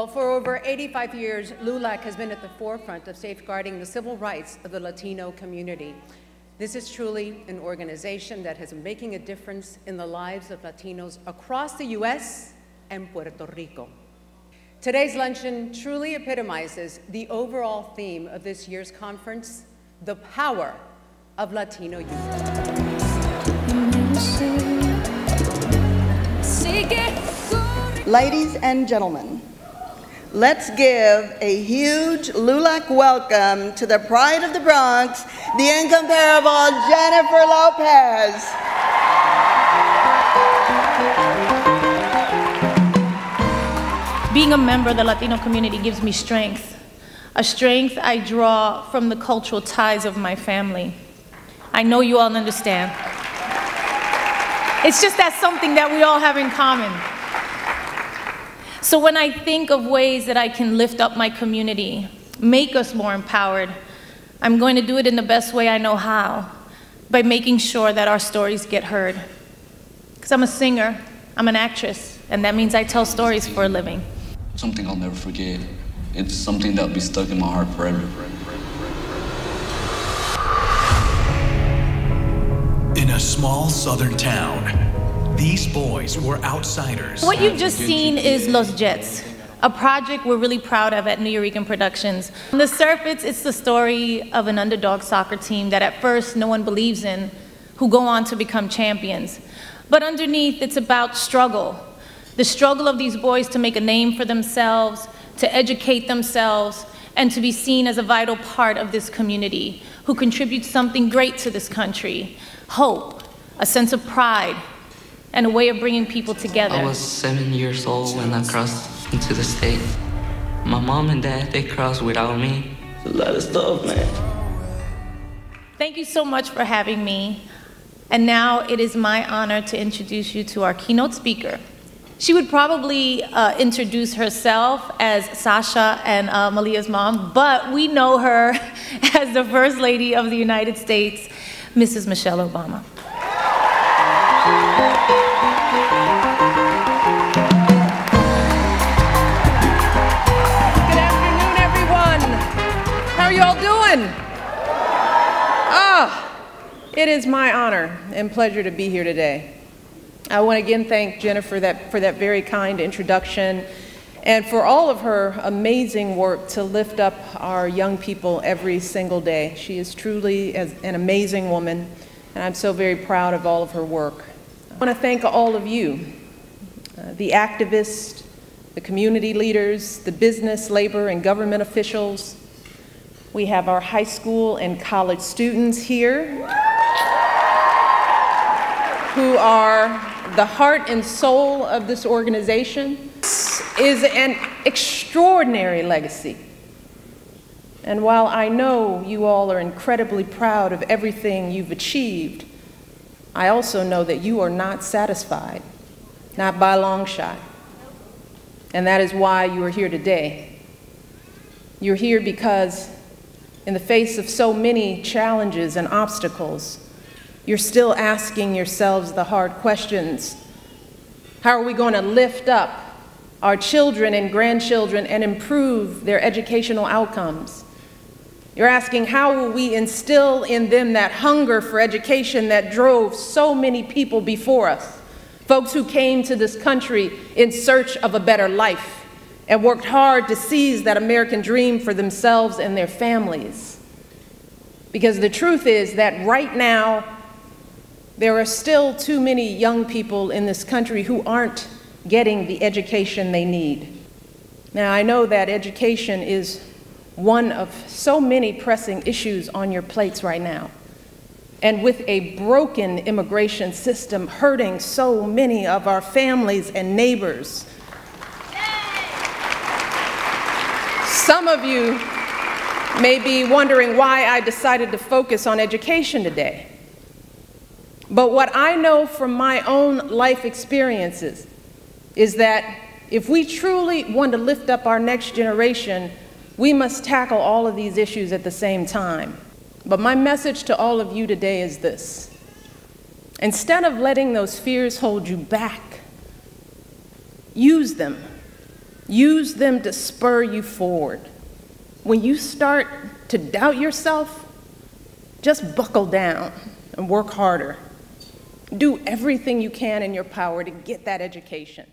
Well, for over 85 years, LULAC has been at the forefront of safeguarding the civil rights of the Latino community. This is truly an organization that has been making a difference in the lives of Latinos across the U.S. and Puerto Rico. Today's luncheon truly epitomizes the overall theme of this year's conference, the power of Latino youth. Ladies and gentlemen, let's give a huge LULAC welcome to the pride of the Bronx, the incomparable Jennifer Lopez. Being a member of the Latino community gives me strength, a strength I draw from the cultural ties of my family. I know you all understand. It's just that's something that we all have in common. So when I think of ways that I can lift up my community, make us more empowered, I'm going to do it in the best way I know how, by making sure that our stories get heard. Because I'm a singer, I'm an actress, and that means I tell stories for a living. Something I'll never forget. It's something that'll be stuck in my heart forever. In a small southern town, these boys were outsiders. What you've just seen is Los Jets, a project we're really proud of at Nuyorican Productions. On the surface, it's the story of an underdog soccer team that at first no one believes in, who go on to become champions. But underneath, it's about struggle. The struggle of these boys to make a name for themselves, to educate themselves, and to be seen as a vital part of this community, who contributes something great to this country. Hope, a sense of pride, and a way of bringing people together. I was 7 years old when I crossed into the state. My mom and dad, they crossed without me. It's a lot of stuff, man. Thank you so much for having me. And now it is my honor to introduce you to our keynote speaker. She would probably introduce herself as Sasha and Malia's mom, but we know her as the First Lady of the United States, Mrs. Michelle Obama. Good afternoon, everyone. How are you all doing? It is my honor and pleasure to be here today. I want to again thank Jennifer for that very kind introduction and for all of her amazing work to lift up our young people every single day. She is truly an amazing woman, and I'm so very proud of all of her work. I want to thank all of you, the activists, the community leaders, the business, labor, and government officials. We have our high school and college students here who are the heart and soul of this organization. This is an extraordinary legacy. And while I know you all are incredibly proud of everything you've achieved, I also know that you are not satisfied, not by a long shot. And that is why you are here today. You're here because in the face of so many challenges and obstacles, you're still asking yourselves the hard questions. How are we going to lift up our children and grandchildren and improve their educational outcomes? You're asking, how will we instill in them that hunger for education that drove so many people before us, folks who came to this country in search of a better life and worked hard to seize that American dream for themselves and their families? Because the truth is that right now, there are still too many young people in this country who aren't getting the education they need. Now, I know that education is one of so many pressing issues on your plates right now. And with a broken immigration system hurting so many of our families and neighbors, some of you may be wondering why I decided to focus on education today. But what I know from my own life experiences is that if we truly want to lift up our next generation, we must tackle all of these issues at the same time. But my message to all of you today is this: instead of letting those fears hold you back, use them. Use them to spur you forward. When you start to doubt yourself, just buckle down and work harder. Do everything you can in your power to get that education.